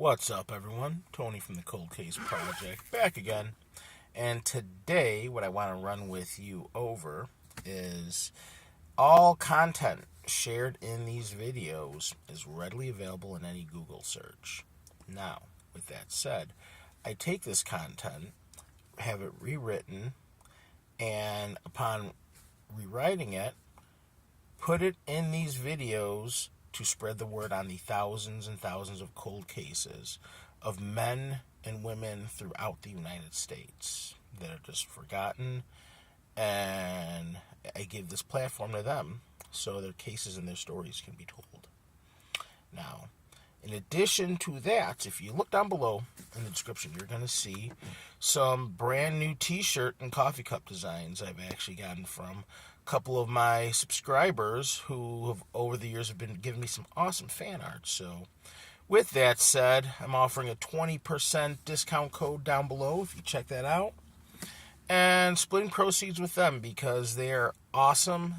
What's up, everyone? Tony from the Cold Case Project, back again. And today, what I want to run with you over is all content shared in these videos is readily available in any Google search. Now, with that said, I take this content, have it rewritten, and upon rewriting it, put it in these videos to spread the word on the thousands and thousands of cold cases of men and women throughout the United States that are just forgotten, and I give this platform to them so their cases and their stories can be told. Now, in addition to that, if you look down below in the description, you're going to see some brand new t-shirt and coffee cup designs I've actually gotten from a couple of my subscribers who have over the years have been giving me some awesome fan art. So with that said, I'm offering a 20% discount code down below if you check that out, and splitting proceeds with them because they are awesome.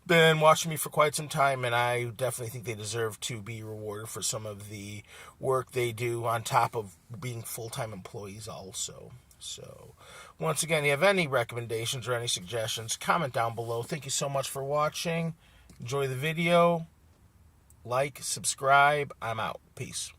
Been watching me for quite some time, and I definitely think they deserve to be rewarded for some of the work they do on top of being full-time employees also. So once again, if you have any recommendations or any suggestions, comment down below. Thank you so much for watching. Enjoy the video. Like, subscribe. I'm out. Peace.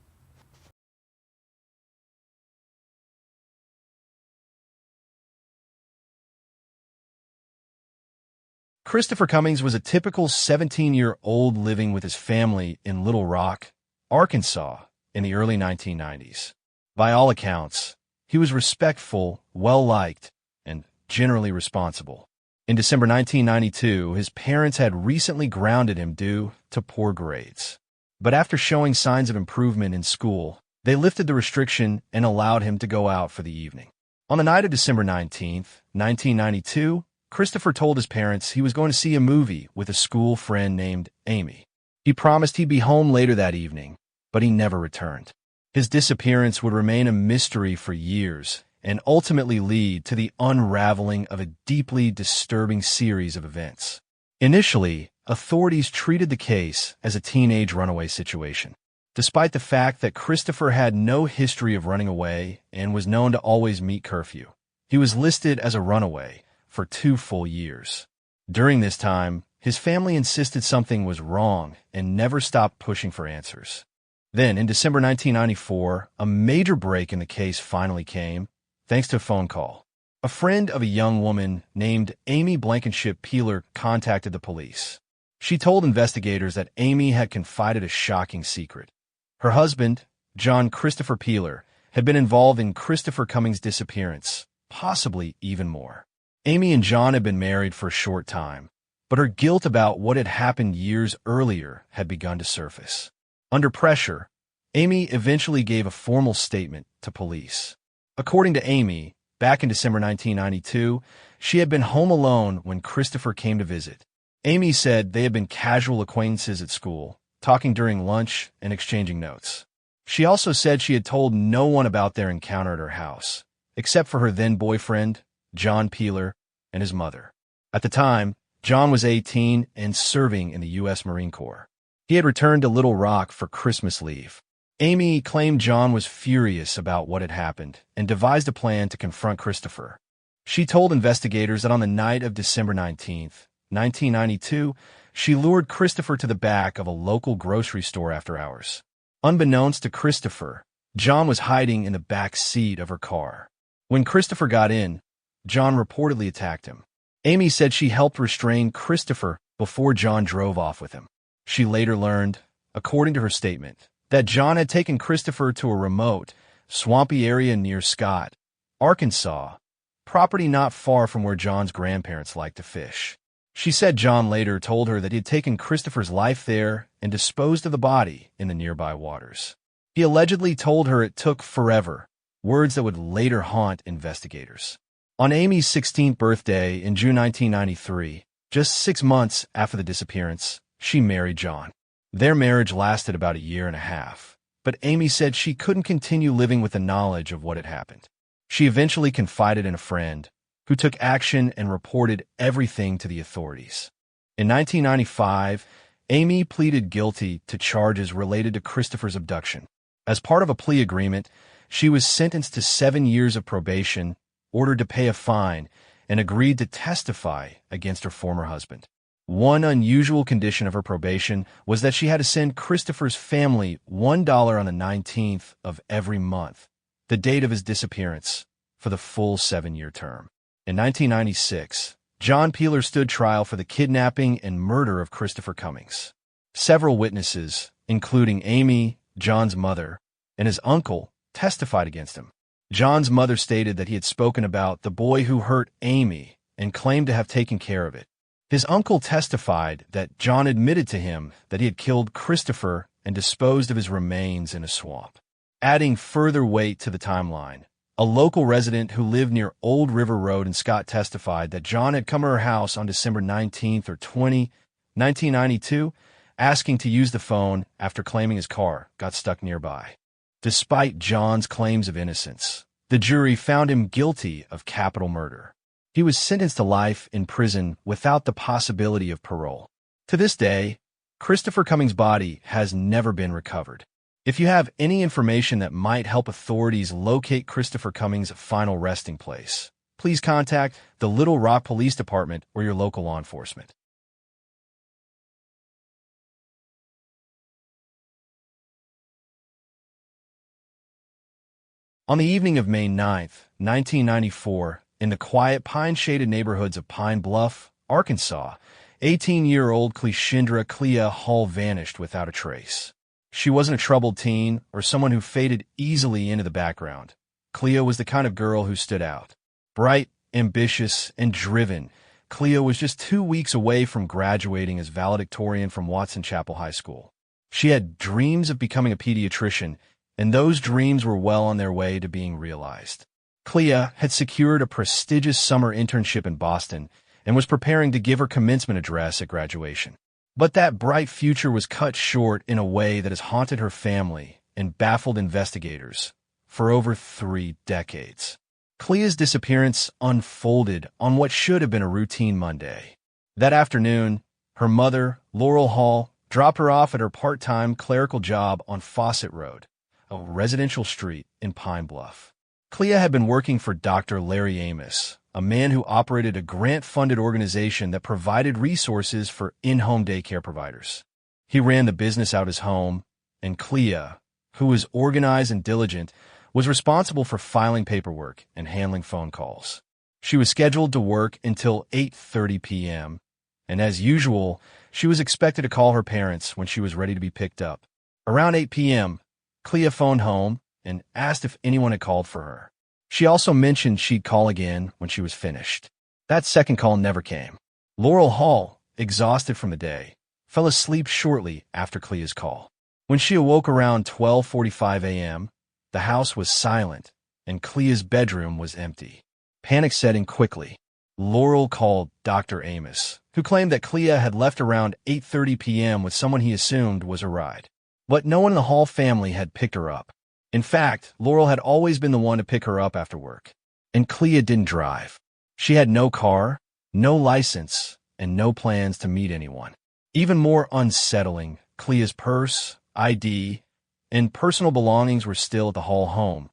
Christopher Cummings was a typical 17-year-old living with his family in Little Rock, Arkansas, in the early 1990s. By all accounts, he was respectful, well-liked, and generally responsible. In December 1992, his parents had recently grounded him due to poor grades. But after showing signs of improvement in school, they lifted the restriction and allowed him to go out for the evening. On the night of December 19, 1992, Christopher told his parents he was going to see a movie with a school friend named Amy. He promised he'd be home later that evening, but he never returned. His disappearance would remain a mystery for years and ultimately lead to the unraveling of a deeply disturbing series of events. Initially, authorities treated the case as a teenage runaway situation. Despite the fact that Christopher had no history of running away and was known to always meet curfew, he was listed as a runaway for 2 full years. During this time, his family insisted something was wrong and never stopped pushing for answers. Then, in December 1994, a major break in the case finally came, thanks to a phone call. A friend of a young woman named Amy Blankenship Peeler contacted the police. She told investigators that Amy had confided a shocking secret. Her husband, John Christopher Peeler, had been involved in Christopher Cummings' disappearance, possibly even more. Amy and John had been married for a short time, but her guilt about what had happened years earlier had begun to surface. Under pressure, Amy eventually gave a formal statement to police. According to Amy, back in December 1992, she had been home alone when Christopher came to visit. Amy said they had been casual acquaintances at school, talking during lunch and exchanging notes. She also said she had told no one about their encounter at her house, except for her then-boyfriend, John Peeler, and his mother. At the time, John was 18 and serving in the U.S. Marine Corps. He had returned to Little Rock for Christmas leave. Amy claimed John was furious about what had happened and devised a plan to confront Christopher. She told investigators that on the night of December 19, 1992, she lured Christopher to the back of a local grocery store after hours. Unbeknownst to Christopher, John was hiding in the back seat of her car. When Christopher got in, John reportedly attacked him. Amy said she helped restrain Christopher before John drove off with him. She later learned, according to her statement, that John had taken Christopher to a remote, swampy area near Scott, Arkansas, property not far from where John's grandparents liked to fish. She said John later told her that he had taken Christopher's life there and disposed of the body in the nearby waters. He allegedly told her it took forever, words that would later haunt investigators. On Amy's 16th birthday in June 1993, just 6 months after the disappearance, she married John. Their marriage lasted about a year and a half, but Amy said she couldn't continue living with the knowledge of what had happened. She eventually confided in a friend, who took action and reported everything to the authorities. In 1995, Amy pleaded guilty to charges related to Christopher's abduction. As part of a plea agreement, she was sentenced to 7 years of probation, ordered to pay a fine, and agreed to testify against her former husband. One unusual condition of her probation was that she had to send Christopher's family $1 on the 19th of every month, the date of his disappearance, for the full 7-year term. In 1996, John Peeler stood trial for the kidnapping and murder of Christopher Cummings. Several witnesses, including Amy, John's mother, and his uncle, testified against him. John's mother stated that he had spoken about the boy who hurt Amy and claimed to have taken care of it. His uncle testified that John admitted to him that he had killed Christopher and disposed of his remains in a swamp. Adding further weight to the timeline, a local resident who lived near Old River Road in Scott testified that John had come to her house on December 19th or 20, 1992, asking to use the phone after claiming his car got stuck nearby. Despite John's claims of innocence, the jury found him guilty of capital murder. He was sentenced to life in prison without the possibility of parole. To this day, Christopher Cummings' body has never been recovered. If you have any information that might help authorities locate Christopher Cummings' final resting place, please contact the Little Rock Police Department or your local law enforcement. On the evening of May 9, 1994, in the quiet, pine-shaded neighborhoods of Pine Bluff, Arkansas, 18-year-old Clea Hall vanished without a trace. She wasn't a troubled teen or someone who faded easily into the background. Clea was the kind of girl who stood out. Bright, ambitious, and driven, Clea was just 2 weeks away from graduating as valedictorian from Watson Chapel High School. She had dreams of becoming a pediatrician, and those dreams were well on their way to being realized. Clea had secured a prestigious summer internship in Boston and was preparing to give her commencement address at graduation. But that bright future was cut short in a way that has haunted her family and baffled investigators for over 3 decades. Clea's disappearance unfolded on what should have been a routine Monday. That afternoon, her mother, Laurel Hall, dropped her off at her part-time clerical job on Fawcett Road, a residential street in Pine Bluff. Clea had been working for Dr. Larry Amos, a man who operated a grant-funded organization that provided resources for in-home daycare providers. He ran the business out his home, and Clea, who was organized and diligent, was responsible for filing paperwork and handling phone calls. She was scheduled to work until 8:30 p.m., and as usual, she was expected to call her parents when she was ready to be picked up. Around 8 p.m., Clea phoned home and asked if anyone had called for her. She also mentioned she'd call again when she was finished. That second call never came. Laurel Hall, exhausted from the day, fell asleep shortly after Clea's call. When she awoke around 12:45 a.m., the house was silent and Clea's bedroom was empty. Panic set in quickly. Laurel called Dr. Amos, who claimed that Clea had left around 8:30 p.m. with someone he assumed was a ride. But no one in the Hall family had picked her up. In fact, Laurel had always been the one to pick her up after work. And Clea didn't drive. She had no car, no license, and no plans to meet anyone. Even more unsettling, Clea's purse, ID, and personal belongings were still at the Hall home,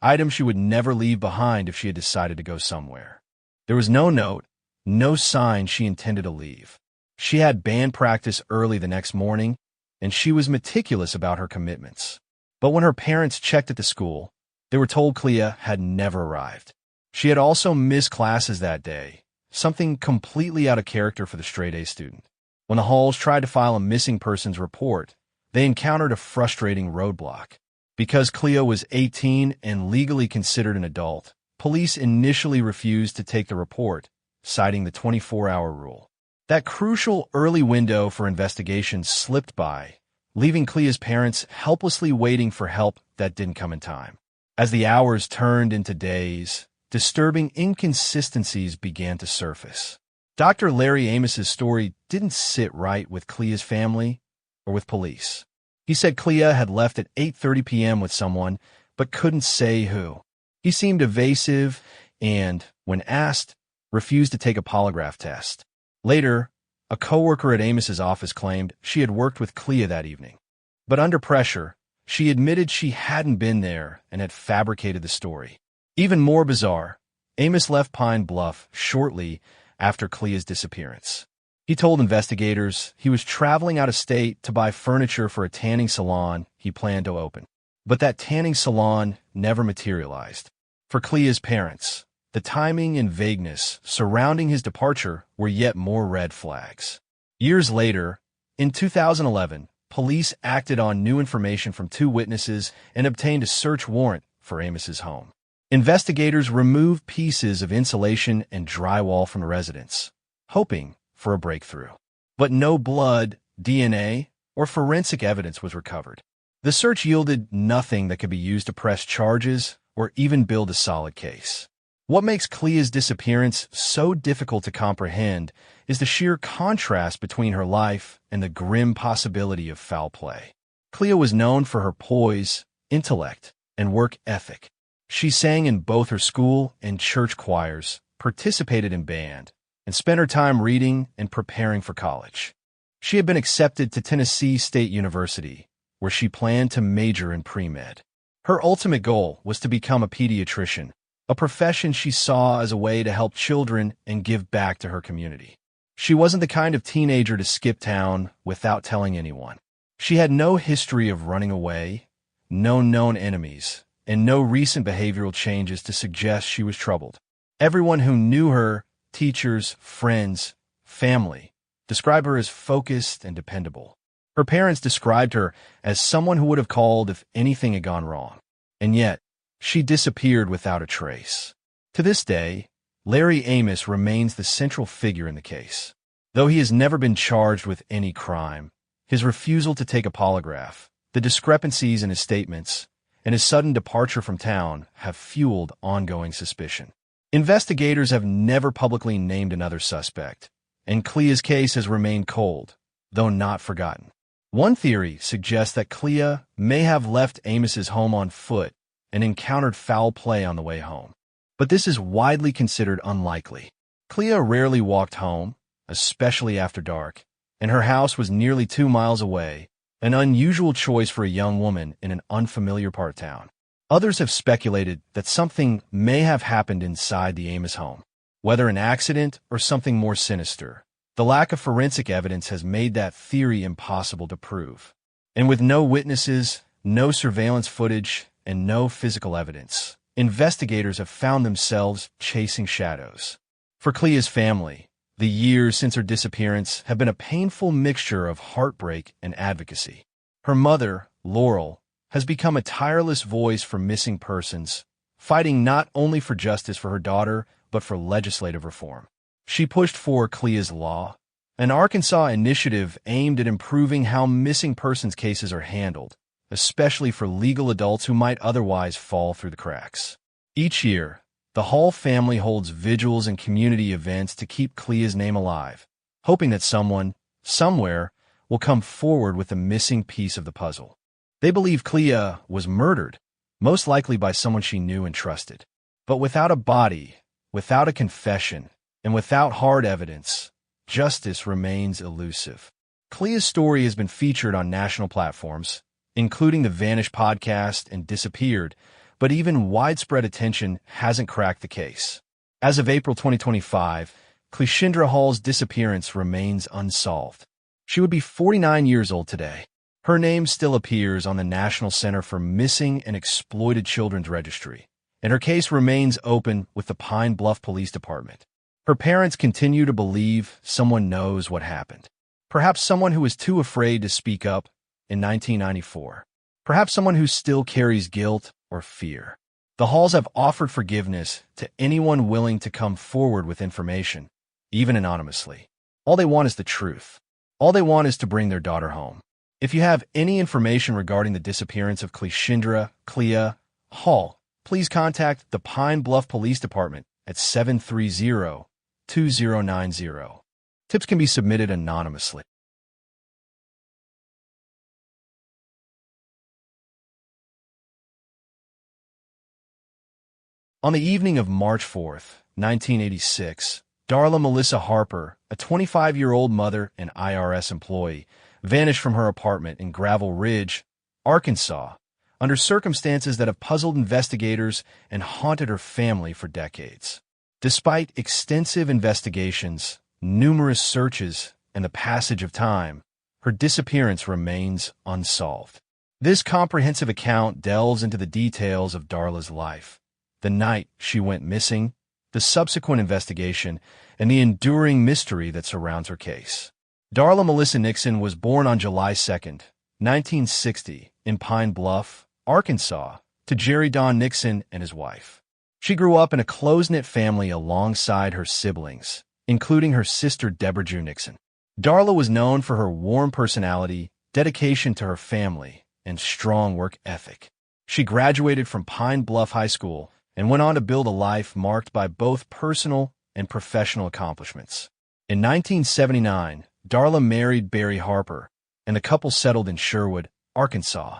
items she would never leave behind if she had decided to go somewhere. There was no note, no sign she intended to leave. She had band practice early the next morning, and she was meticulous about her commitments. But when her parents checked at the school, they were told Clea had never arrived. She had also missed classes that day, something completely out of character for the straight-A student. When the Halls tried to file a missing persons report, they encountered a frustrating roadblock. Because Clea was 18 and legally considered an adult, police initially refused to take the report, citing the 24-hour rule. That crucial early window for investigation slipped by, leaving Clea's parents helplessly waiting for help that didn't come in time. As the hours turned into days, disturbing inconsistencies began to surface. Dr. Larry Amos's story didn't sit right with Clea's family or with police. He said Clea had left at 8:30 p.m. with someone, but couldn't say who. He seemed evasive and, when asked, refused to take a polygraph test. Later, a coworker at Amos's office claimed she had worked with Clea that evening. But under pressure, She admitted she hadn't been there and had fabricated the story. Even more bizarre, Amos left Pine Bluff shortly after Clea's disappearance. He told investigators he was traveling out of state to buy furniture for a tanning salon he planned to open. But that tanning salon never materialized. For Clea's parents, the timing and vagueness surrounding his departure were yet more red flags. Years later, in 2011, police acted on new information from 2 witnesses and obtained a search warrant for Amos's home. Investigators removed pieces of insulation and drywall from the residence, hoping for a breakthrough. But no blood, DNA, or forensic evidence was recovered. The search yielded nothing that could be used to press charges or even build a solid case. What makes Clea's disappearance so difficult to comprehend is the sheer contrast between her life and the grim possibility of foul play. Clea was known for her poise, intellect, and work ethic. She sang in both her school and church choirs, participated in band, and spent her time reading and preparing for college. She had been accepted to Tennessee State University, where she planned to major in pre-med. Her ultimate goal was to become a pediatrician, a profession she saw as a way to help children and give back to her community. She wasn't the kind of teenager to skip town without telling anyone. She had no history of running away, no known enemies, and no recent behavioral changes to suggest she was troubled. Everyone who knew her, teachers, friends, family, described her as focused and dependable. Her parents described her as someone who would have called if anything had gone wrong. And yet, she disappeared without a trace. To this day, Larry Amos remains the central figure in the case. Though he has never been charged with any crime, his refusal to take a polygraph, the discrepancies in his statements, and his sudden departure from town have fueled ongoing suspicion. Investigators have never publicly named another suspect, and Clea's case has remained cold, though not forgotten. One theory suggests that Clea may have left Amos's home on foot and encountered foul play on the way home. But this is widely considered unlikely. Clea rarely walked home, especially after dark, and her house was nearly 2 miles away, an unusual choice for a young woman in an unfamiliar part of town. Others have speculated that something may have happened inside the Amos home, whether an accident or something more sinister. The lack of forensic evidence has made that theory impossible to prove. And with no witnesses, no surveillance footage, and no physical evidence, investigators have found themselves chasing shadows. For Clea's family, the years since her disappearance have been a painful mixture of heartbreak and advocacy. Her mother, Laurel, has become a tireless voice for missing persons, fighting not only for justice for her daughter, but for legislative reform. She pushed for Clea's Law, an Arkansas initiative aimed at improving how missing persons cases are handled, especially for legal adults who might otherwise fall through the cracks. Each year, the Hall family holds vigils and community events to keep Clea's name alive, hoping that someone, somewhere, will come forward with the missing piece of the puzzle. They believe Clea was murdered, most likely by someone she knew and trusted. But without a body, without a confession, and without hard evidence, justice remains elusive. Clea's story has been featured on national platforms, including the Vanished podcast and Disappeared, but even widespread attention hasn't cracked the case. As of April 2025, Clea Hall's disappearance remains unsolved. She would be 49 years old today. Her name still appears on the National Center for Missing and Exploited Children's Registry, and her case remains open with the Pine Bluff Police Department. Her parents continue to believe someone knows what happened. Perhaps someone who was too afraid to speak up in 1994. Perhaps someone who still carries guilt or fear. The Halls have offered forgiveness to anyone willing to come forward with information, even anonymously. All they want is the truth. All they want is to bring their daughter home. If you have any information regarding the disappearance of Clea Hall, please contact the Pine Bluff Police Department at 730-2090. Tips can be submitted anonymously. On the evening of March 4th, 1986, Darla Melissa Harper, a 25-year-old mother and IRS employee, vanished from her apartment in Gravel Ridge, Arkansas, under circumstances that have puzzled investigators and haunted her family for decades. Despite extensive investigations, numerous searches, and the passage of time, her disappearance remains unsolved. This comprehensive account delves into the details of Darla's life, the night she went missing, the subsequent investigation, and the enduring mystery that surrounds her case. Darla Melissa Nixon was born on July 2, 1960, in Pine Bluff, Arkansas, to Jerry Don Nixon and his wife. She grew up in a close-knit family alongside her siblings, including her sister Deborah Jew Nixon. Darla was known for her warm personality, dedication to her family, and strong work ethic. She graduated from Pine Bluff High School and went on to build a life marked by both personal and professional accomplishments. In 1979, Darla married Barry Harper, and the couple settled in Sherwood, Arkansas.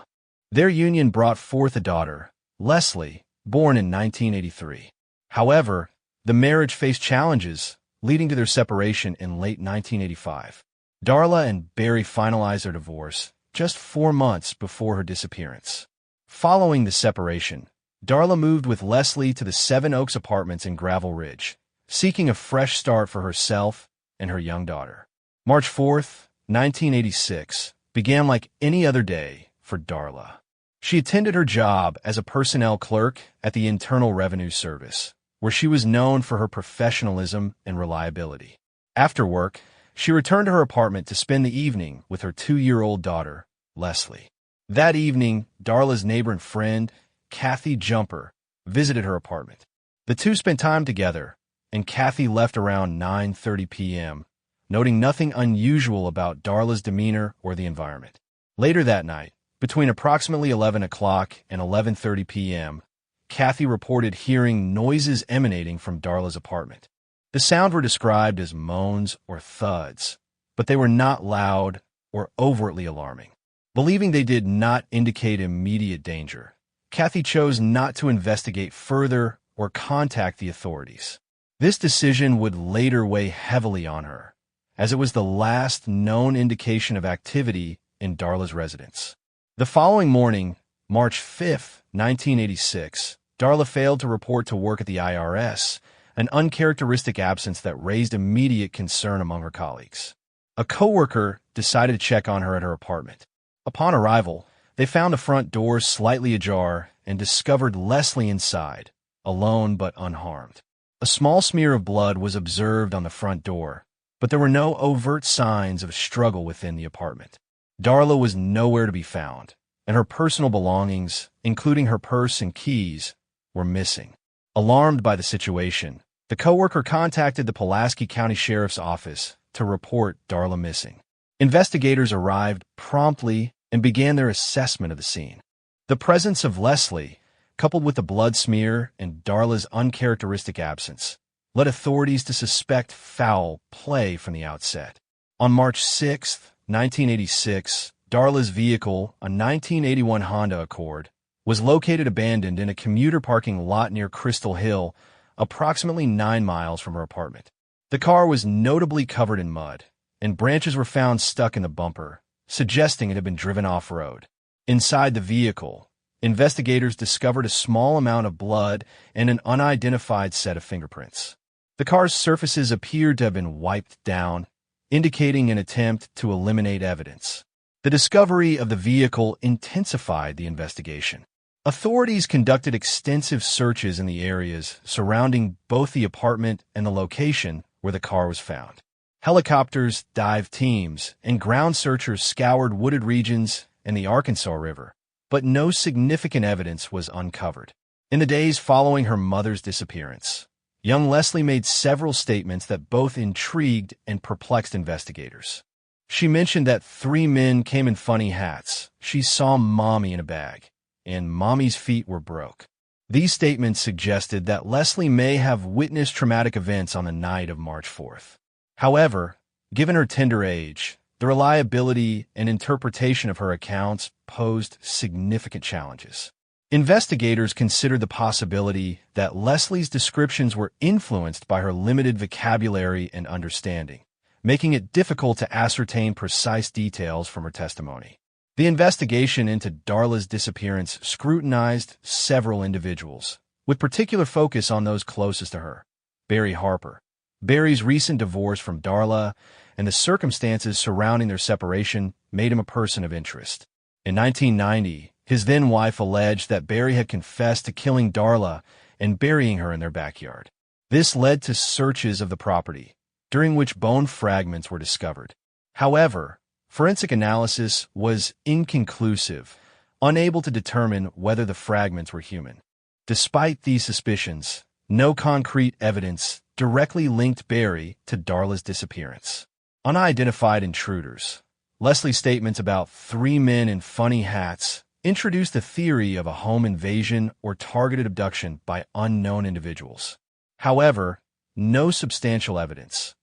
Their union brought forth a daughter, Leslie, born in 1983. However, the marriage faced challenges, leading to their separation in late 1985. Darla and Barry finalized their divorce just 4 months before her disappearance. Following the separation, Darla moved with Leslie to the Seven Oaks Apartments in Gravel Ridge, seeking a fresh start for herself and her young daughter. March 4th, 1986, began like any other day for Darla. She attended her job as a personnel clerk at the Internal Revenue Service, where she was known for her professionalism and reliability. After work, she returned to her apartment to spend the evening with her 2-year-old daughter, Leslie. That evening, Darla's neighbor and friend, Kathy Jumper, visited her apartment. The two spent time together, and Kathy left around 9:30 p.m., noting nothing unusual about Darla's demeanor or the environment. Later that night, between approximately 11 o'clock and 11:30 p.m., Kathy reported hearing noises emanating from Darla's apartment. The sounds were described as moans or thuds, but they were not loud or overtly alarming. Believing they did not indicate immediate danger, Kathy chose not to investigate further or contact the authorities. This decision would later weigh heavily on her, as it was the last known indication of activity in Darla's residence. The following morning, March 5, 1986, Darla failed to report to work at the IRS, an uncharacteristic absence that raised immediate concern among her colleagues. A coworker decided to check on her at her apartment. Upon arrival, they found the front door slightly ajar and discovered Leslie inside, alone but unharmed. A small smear of blood was observed on the front door, but there were no overt signs of struggle within the apartment. Darla was nowhere to be found, and her personal belongings, including her purse and keys, were missing. Alarmed by the situation, the coworker contacted the Pulaski County Sheriff's Office to report Darla missing. Investigators arrived promptly and began their assessment of the scene. The presence of Leslie, coupled with the blood smear and Darla's uncharacteristic absence, led authorities to suspect foul play from the outset. On March 6, 1986, Darla's vehicle, a 1981 Honda Accord, was located abandoned in a commuter parking lot near Crystal Hill, approximately 9 miles from her apartment. The car was notably covered in mud, and branches were found stuck in the bumper, suggesting it had been driven off-road. Inside the vehicle, investigators discovered a small amount of blood and an unidentified set of fingerprints. The car's surfaces appeared to have been wiped down, indicating an attempt to eliminate evidence. The discovery of the vehicle intensified the investigation. Authorities conducted extensive searches in the areas surrounding both the apartment and the location where the car was found. Helicopters, dive teams, and ground searchers scoured wooded regions and the Arkansas River, but no significant evidence was uncovered. In the days following her mother's disappearance, young Leslie made several statements that both intrigued and perplexed investigators. She mentioned that 3 men came in funny hats. She saw Mommy in a bag, and Mommy's feet were broke. These statements suggested that Leslie may have witnessed traumatic events on the night of March 4th. However, given her tender age, the reliability and interpretation of her accounts posed significant challenges. Investigators considered the possibility that Leslie's descriptions were influenced by her limited vocabulary and understanding, making it difficult to ascertain precise details from her testimony. The investigation into Darla's disappearance scrutinized several individuals, with particular focus on those closest to her. Barry Harper. Barry's recent divorce from Darla and the circumstances surrounding their separation made him a person of interest. In 1990, his then-wife alleged that Barry had confessed to killing Darla and burying her in their backyard. This led to searches of the property, during which bone fragments were discovered. However, forensic analysis was inconclusive, unable to determine whether the fragments were human. Despite these suspicions, no concrete evidence directly linked Barry to Darla's disappearance. Unidentified intruders. Leslie's statements about 3 men in funny hats introduced the theory of a home invasion or targeted abduction by unknown individuals. However, no substantial evidence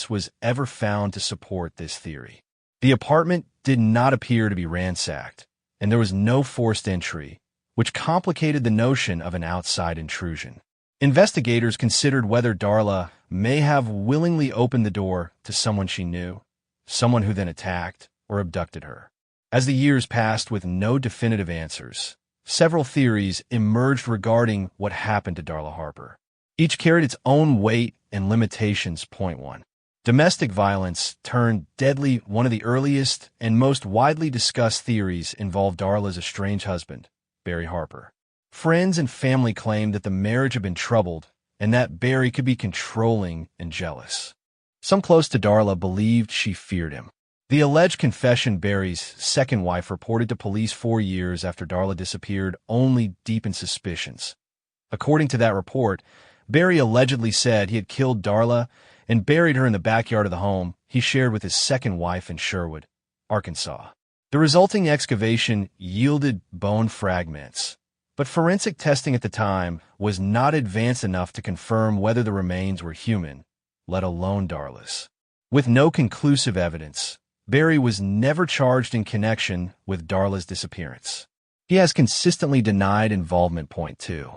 was ever found to support this theory. The apartment did not appear to be ransacked, and there was no forced entry, which complicated the notion of an outside intrusion. Investigators considered whether Darla may have willingly opened the door to someone she knew, someone who then attacked or abducted her. As the years passed with no definitive answers, several theories emerged regarding what happened to Darla Harper. Each carried its own weight and limitations. Point 1. Domestic violence turned deadly. One of the earliest and most widely discussed theories involved Darla's estranged husband, Barry Harper. Friends and family claimed that the marriage had been troubled and that Barry could be controlling and jealous. Some close to Darla believed she feared him. The alleged confession Barry's second wife reported to police 4 years after Darla disappeared only deepened suspicions. According to that report, Barry allegedly said he had killed Darla and buried her in the backyard of the home he shared with his second wife in Sherwood, Arkansas. The resulting excavation yielded bone fragments, but forensic testing at the time was not advanced enough to confirm whether the remains were human, let alone Darla's. With no conclusive evidence, Barry was never charged in connection with Darla's disappearance. He has consistently denied involvement. Point 2.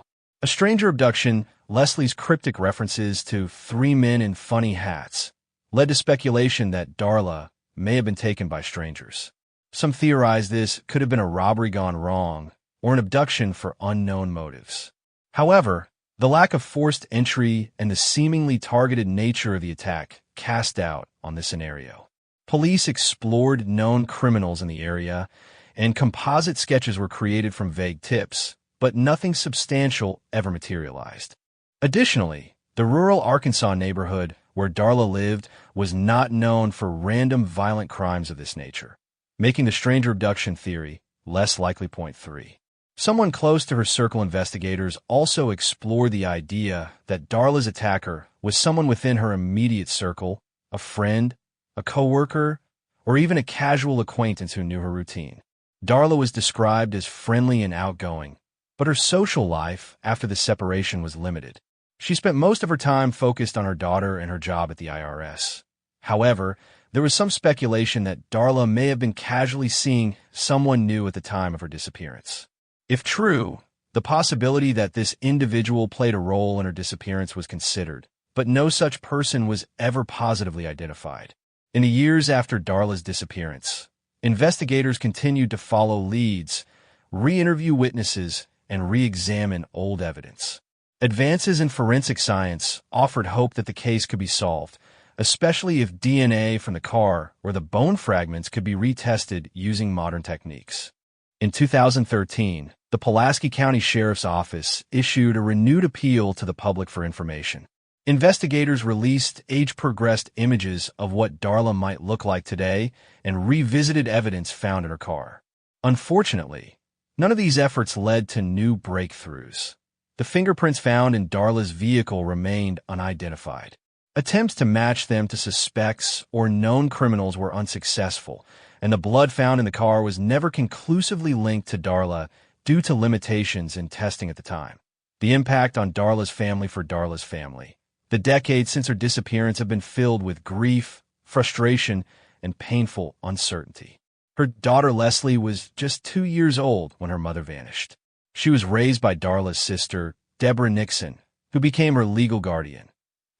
A stranger abduction. Leslie's cryptic references to 3 men in funny hats led to speculation that Darla may have been taken by strangers. Some theorized this could have been a robbery gone wrong or an abduction for unknown motives. However, the lack of forced entry and the seemingly targeted nature of the attack cast doubt on this scenario. Police explored known criminals in the area, and composite sketches were created from vague tips, but nothing substantial ever materialized. Additionally, the rural Arkansas neighborhood where Darla lived was not known for random violent crimes of this nature, making the stranger abduction theory less likely. Point 3. Someone close to her circle. Investigators also explored the idea that Darla's attacker was someone within her immediate circle, a friend, a coworker, or even a casual acquaintance who knew her routine. Darla was described as friendly and outgoing, but her social life after the separation was limited. She spent most of her time focused on her daughter and her job at the IRS. However, there was some speculation that Darla may have been casually seeing someone new at the time of her disappearance. If true, the possibility that this individual played a role in her disappearance was considered, but no such person was ever positively identified. In the years after Darla's disappearance, investigators continued to follow leads, re-interview witnesses, and re-examine old evidence. Advances in forensic science offered hope that the case could be solved, especially if DNA from the car or the bone fragments could be retested using modern techniques. In 2013, the Pulaski County Sheriff's Office issued a renewed appeal to the public for information. Investigators released age-progressed images of what Darla might look like today and revisited evidence found in her car. Unfortunately, none of these efforts led to new breakthroughs. The fingerprints found in Darla's vehicle remained unidentified. Attempts to match them to suspects or known criminals were unsuccessful, and the blood found in the car was never conclusively linked to Darla due to limitations in testing at the time. The impact on Darla's family. The decades since her disappearance have been filled with grief, frustration, and painful uncertainty. Her daughter Leslie was just 2 years old when her mother vanished. She was raised by Darla's sister, Deborah Nixon, who became her legal guardian.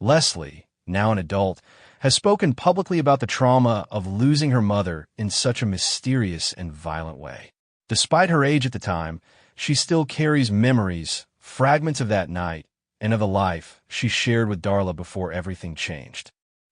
Leslie, now an adult, has spoken publicly about the trauma of losing her mother in such a mysterious and violent way. Despite her age at the time, she still carries memories, fragments of that night, and of the life she shared with Darla before everything changed.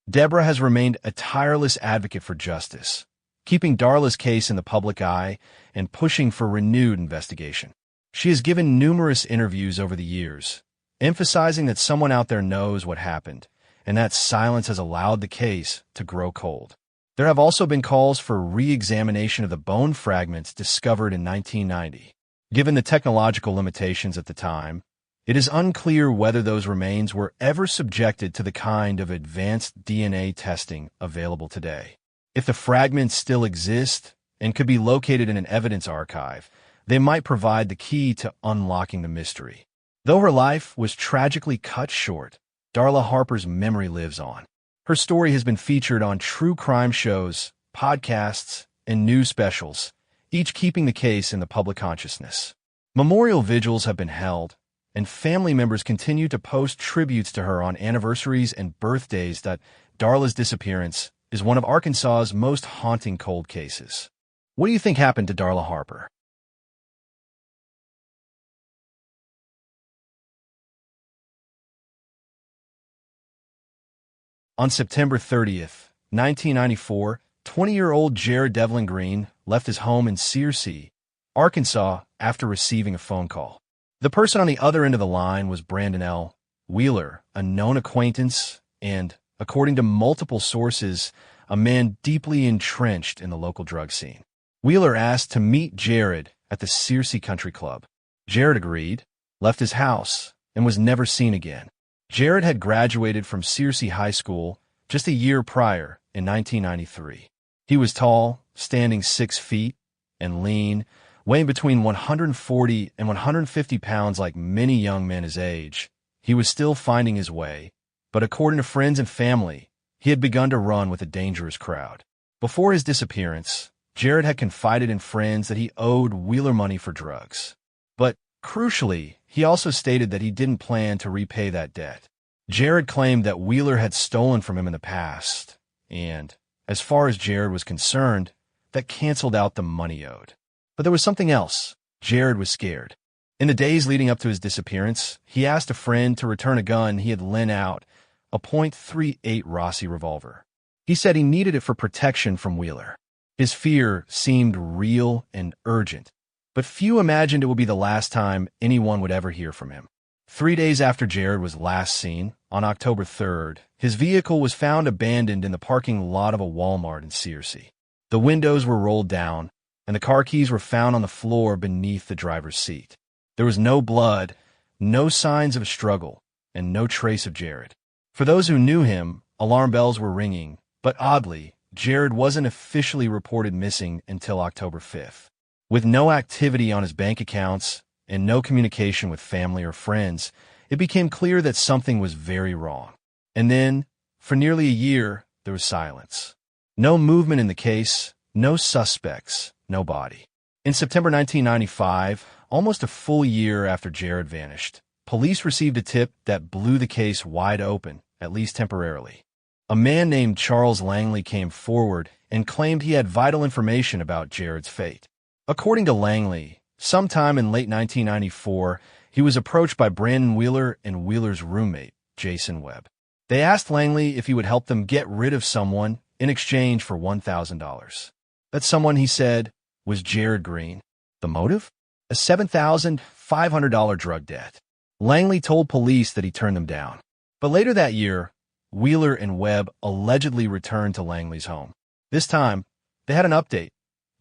Deborah has remained a tireless advocate for justice, keeping Darla's case in the public eye and pushing for renewed investigation. She has given numerous interviews over the years, emphasizing that someone out there knows what happened, and that silence has allowed the case to grow cold. There have also been calls for re-examination of the bone fragments discovered in 1990. Given the technological limitations at the time, it is unclear whether those remains were ever subjected to the kind of advanced DNA testing available today. If the fragments still exist and could be located in an evidence archive, they might provide the key to unlocking the mystery. Though her life was tragically cut short, Darla Harper's memory lives on. Her story has been featured on true crime shows, podcasts, and news specials, each keeping the case in the public consciousness. Memorial vigils have been held, and family members continue to post tributes to her on anniversaries and birthdays. That Darla's disappearance is one of Arkansas's most haunting cold cases. What do you think happened to Darla Harper? On September 30th, 1994, 20-year-old Jared Devlin Green left his home in Searcy, Arkansas, after receiving a phone call. The person on the other end of the line was Brandon L. Wheeler, a known acquaintance and, according to multiple sources, a man deeply entrenched in the local drug scene. Wheeler asked to meet Jared at the Searcy Country Club. Jared agreed, left his house, and was never seen again. Jared had graduated from Searcy High School just a year prior in 1993. He was tall, standing 6 feet, and lean, weighing between 140 and 150 pounds like many young men his age. He was still finding his way, but according to friends and family, he had begun to run with a dangerous crowd. Before his disappearance, Jared had confided in friends that he owed Wheeler money for drugs. But, crucially, he also stated that he didn't plan to repay that debt. Jared claimed that Wheeler had stolen from him in the past, and, as far as Jared was concerned, that canceled out the money owed. But there was something else. Jared was scared. In the days leading up to his disappearance, he asked a friend to return a gun he had lent out, a .38 Rossi revolver. He said he needed it for protection from Wheeler. His fear seemed real and urgent, but few imagined it would be the last time anyone would ever hear from him. 3 days after Jared was last seen, on October 3rd, his vehicle was found abandoned in the parking lot of a Walmart in Searcy. The windows were rolled down, and the car keys were found on the floor beneath the driver's seat. There was no blood, no signs of a struggle, and no trace of Jared. For those who knew him, alarm bells were ringing, but oddly, Jared wasn't officially reported missing until October 5th. With no activity on his bank accounts and no communication with family or friends, it became clear that something was very wrong. And then, for nearly a year, there was silence. No movement in the case, no suspects, no body. In September 1995, almost a full year after Jared vanished, police received a tip that blew the case wide open, at least temporarily. A man named Charles Langley came forward and claimed he had vital information about Jared's fate. According to Langley, sometime in late 1994, he was approached by Brandon Wheeler and Wheeler's roommate, Jason Webb. They asked Langley if he would help them get rid of someone in exchange for $1,000. That someone, he said, was Jared Green. The motive? A $7,500 drug debt. Langley told police that he turned them down. But later that year, Wheeler and Webb allegedly returned to Langley's home. This time, they had an update.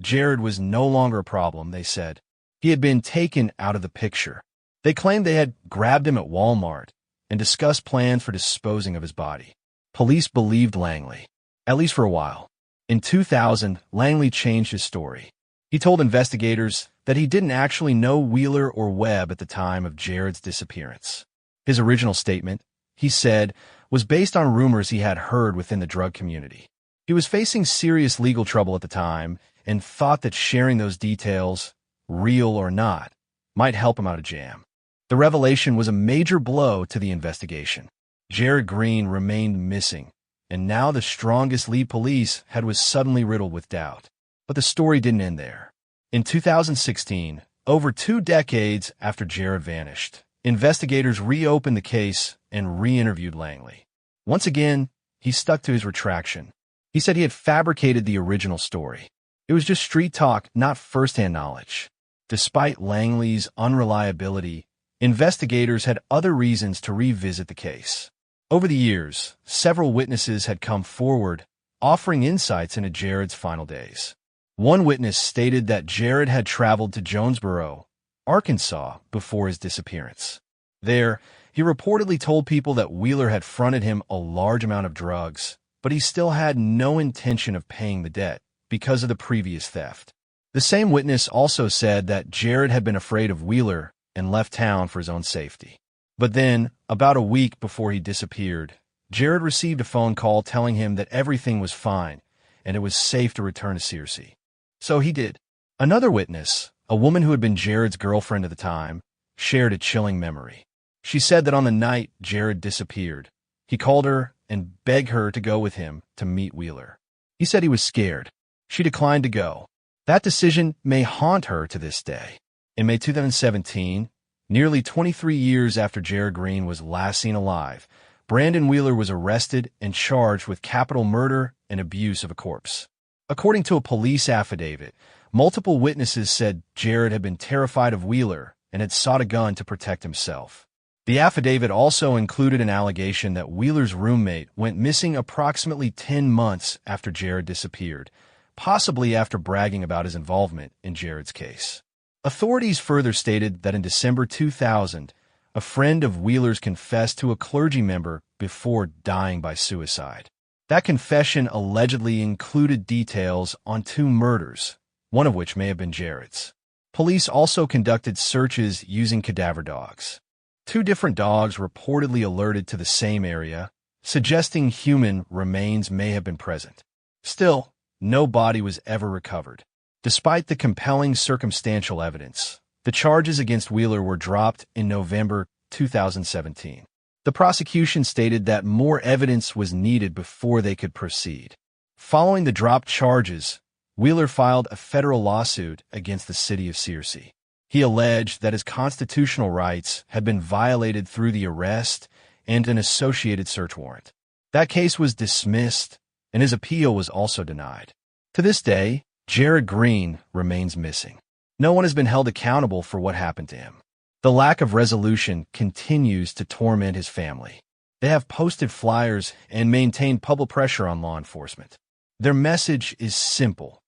Jared was no longer a problem, they said. He had been taken out of the picture. They claimed they had grabbed him at Walmart and discussed plans for disposing of his body. Police believed Langley, at least for a while. In 2000, Langley changed his story. He told investigators that he didn't actually know Wheeler or Webb at the time of Jared's disappearance. His original statement, he said, was based on rumors he had heard within the drug community. He was facing serious legal trouble at the time and thought that sharing those details, real or not, might help him out of jam. The revelation was a major blow to the investigation. Jared Green remained missing, and now the strongest lead police had was suddenly riddled with doubt. But the story didn't end there. In 2016, over 2 decades after Jared vanished, investigators reopened the case and re-interviewed Langley. Once again, he stuck to his retraction. He said he had fabricated the original story. It was just street talk, not first-hand knowledge. Despite Langley's unreliability, investigators had other reasons to revisit the case. Over the years, several witnesses had come forward, offering insights into Jared's final days. One witness stated that Jared had traveled to Jonesboro, Arkansas, before his disappearance. There, he reportedly told people that Wheeler had fronted him a large amount of drugs, but he still had no intention of paying the debt because of the previous theft. The same witness also said that Jared had been afraid of Wheeler and left town for his own safety. But then, about a week before he disappeared, Jared received a phone call telling him that everything was fine and it was safe to return to Searcy. So he did. Another witness, a woman who had been Jared's girlfriend at the time, shared a chilling memory. She said that on the night Jared disappeared, he called her and begged her to go with him to meet Wheeler. He said he was scared. She declined to go. That decision may haunt her to this day. In May 2017, nearly 23 years after Jared Green was last seen alive, Brandon Wheeler was arrested and charged with capital murder and abuse of a corpse. According to a police affidavit, multiple witnesses said Jared had been terrified of Wheeler and had sought a gun to protect himself. The affidavit also included an allegation that Wheeler's roommate went missing approximately 10 months after Jared disappeared, possibly after bragging about his involvement in Jared's case. Authorities further stated that in December 2000, a friend of Wheeler's confessed to a clergy member before dying by suicide. That confession allegedly included details on 2 murders, one of which may have been Jared's. Police also conducted searches using cadaver dogs. 2 different dogs reportedly alerted to the same area, suggesting human remains may have been present. Still, no body was ever recovered. Despite the compelling circumstantial evidence, the charges against Wheeler were dropped in November 2017. The prosecution stated that more evidence was needed before they could proceed. Following the dropped charges, Wheeler filed a federal lawsuit against the city of Searcy. He alleged that his constitutional rights had been violated through the arrest and an associated search warrant. That case was dismissed, and his appeal was also denied. To this day, Jared Green remains missing. No one has been held accountable for what happened to him. The lack of resolution continues to torment his family. They have posted flyers and maintained public pressure on law enforcement. Their message is simple.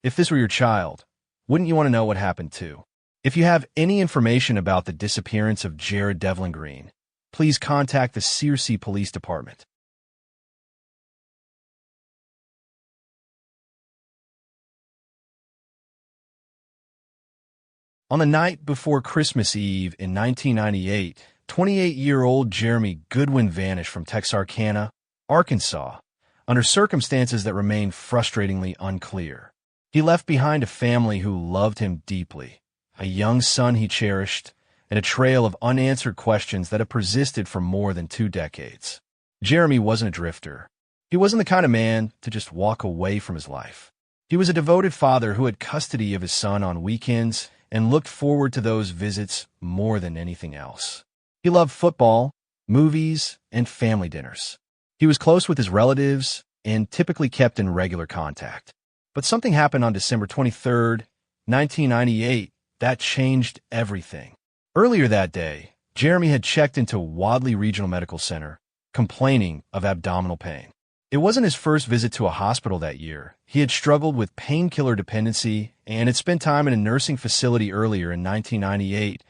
If this were your child, wouldn't you want to know what happened too? If you have any information about the disappearance of Jared Devlin Green, please contact the Searcy Police Department. On the night before Christmas Eve in 1998, 28-year-old Jeremy Goodwin vanished from Texarkana, Arkansas, under circumstances that remain frustratingly unclear. He left behind a family who loved him deeply, a young son he cherished, and a trail of unanswered questions that have persisted for more than 2 decades. Jeremy wasn't a drifter. He wasn't the kind of man to just walk away from his life. He was a devoted father who had custody of his son on weekends and looked forward to those visits more than anything else. He loved football, movies, and family dinners. He was close with his relatives and typically kept in regular contact. But something happened on December 23, 1998, that changed everything. Earlier that day, Jeremy had checked into Wadley Regional Medical Center, complaining of abdominal pain. It wasn't his first visit to a hospital that year. He had struggled with painkiller dependency and had spent time in a nursing facility earlier in 1998,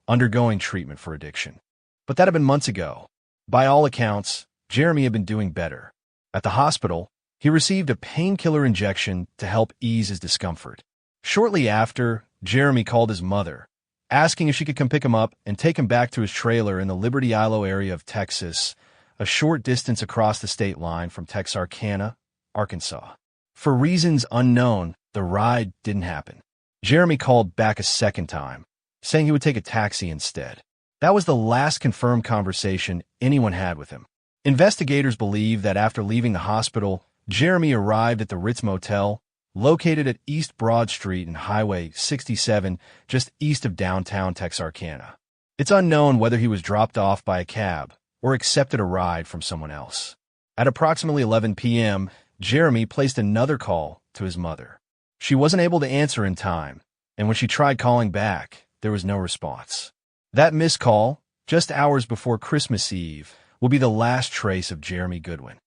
undergoing treatment for addiction. But that had been months ago. By all accounts, Jeremy had been doing better. At the hospital, he received a painkiller injection to help ease his discomfort. Shortly after, Jeremy called his mother, asking if she could come pick him up and take him back to his trailer in the Liberty Isle area of Texas, a short distance across the state line from Texarkana, Arkansas. For reasons unknown, the ride didn't happen. Jeremy called back a second time, saying he would take a taxi instead. That was the last confirmed conversation anyone had with him. Investigators believe that after leaving the hospital, Jeremy arrived at the Ritz Motel, located at East Broad Street and Highway 67, just east of downtown Texarkana. It's unknown whether he was dropped off by a cab or accepted a ride from someone else. At approximately 11 p.m., Jeremy placed another call to his mother. She wasn't able to answer in time, and when she tried calling back, there was no response. That missed call, just hours before Christmas Eve, will be the last trace of Jeremy Goodwin.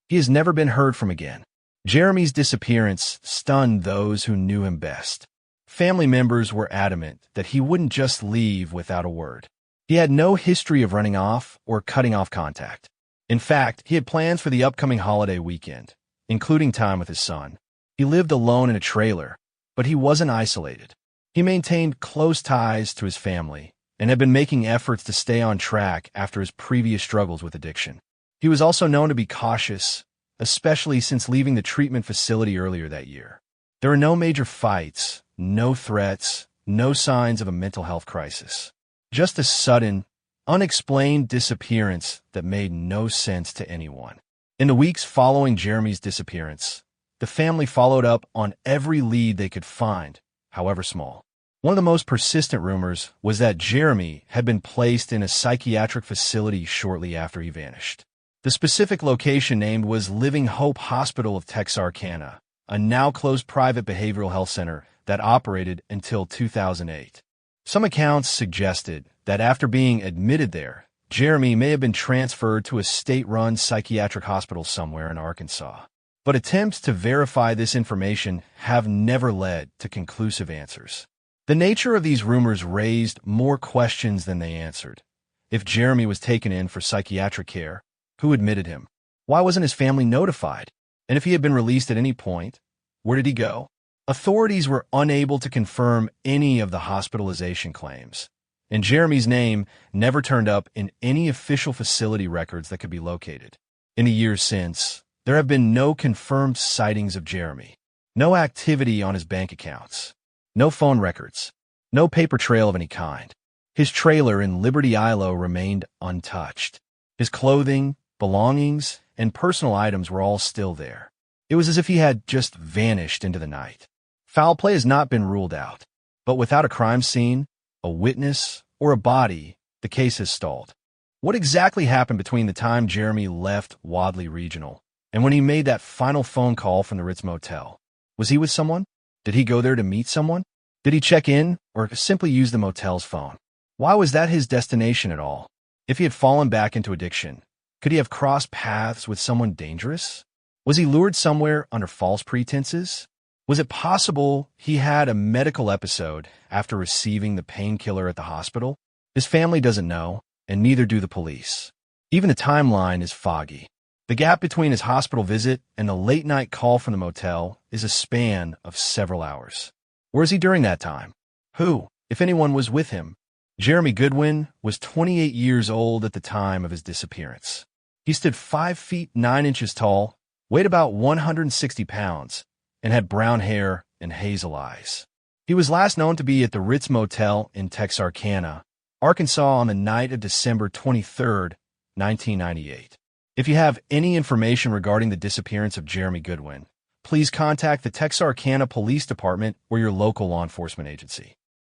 He has never been heard from again. Jeremy's disappearance stunned those who knew him best. Family members were adamant that he wouldn't just leave without a word. He had no history of running off or cutting off contact. In fact, he had plans for the upcoming holiday weekend, including time with his son. He lived alone in a trailer, but he wasn't isolated. He maintained close ties to his family and had been making efforts to stay on track after his previous struggles with addiction. He was also known to be cautious, especially since leaving the treatment facility earlier that year. There were no major fights, no threats, no signs of a mental health crisis. Just a sudden, unexplained disappearance that made no sense to anyone. In the weeks following Jeremy's disappearance, the family followed up on every lead they could find, however small. One of the most persistent rumors was that Jeremy had been placed in a psychiatric facility shortly after he vanished. The specific location named was Living Hope Hospital of Texarkana, a now-closed private behavioral health center that operated until 2008. Some accounts suggested that after being admitted there, Jeremy may have been transferred to a state-run psychiatric hospital somewhere in Arkansas. But attempts to verify this information have never led to conclusive answers. The nature of these rumors raised more questions than they answered. If Jeremy was taken in for psychiatric care, who admitted him? Why wasn't his family notified? And if he had been released at any point, where did he go? Authorities were unable to confirm any of the hospitalization claims, and Jeremy's name never turned up in any official facility records that could be located. In the years since, there have been no confirmed sightings of Jeremy, no activity on his bank accounts, no phone records, no paper trail of any kind. His trailer in Liberty Ilo remained untouched. His clothing, belongings, and personal items were all still there. It was as if he had just vanished into the night. Foul play has not been ruled out, but without a crime scene, a witness, or a body, the case has stalled. What exactly happened between the time Jeremy left Wadley Regional and when he made that final phone call from the Ritz Motel? Was he with someone? Did he go there to meet someone? Did he check in or simply use the motel's phone? Why was that his destination at all? If he had fallen back into addiction, could he have crossed paths with someone dangerous? Was he lured somewhere under false pretenses? Was it possible he had a medical episode after receiving the painkiller at the hospital? His family doesn't know, and neither do the police. Even the timeline is foggy. The gap between his hospital visit and the late-night call from the motel is a span of several hours. Where was he during that time? Who, if anyone, was with him? Jeremy Goodwin was 28 years old at the time of his disappearance. He stood 5 feet 9 inches tall, weighed about 160 pounds, and had brown hair and hazel eyes. He was last known to be at the Ritz Motel in Texarkana, Arkansas on the night of December 23, 1998. If you have any information regarding the disappearance of Jeremy Goodwin, please contact the Texarkana Police Department or your local law enforcement agency.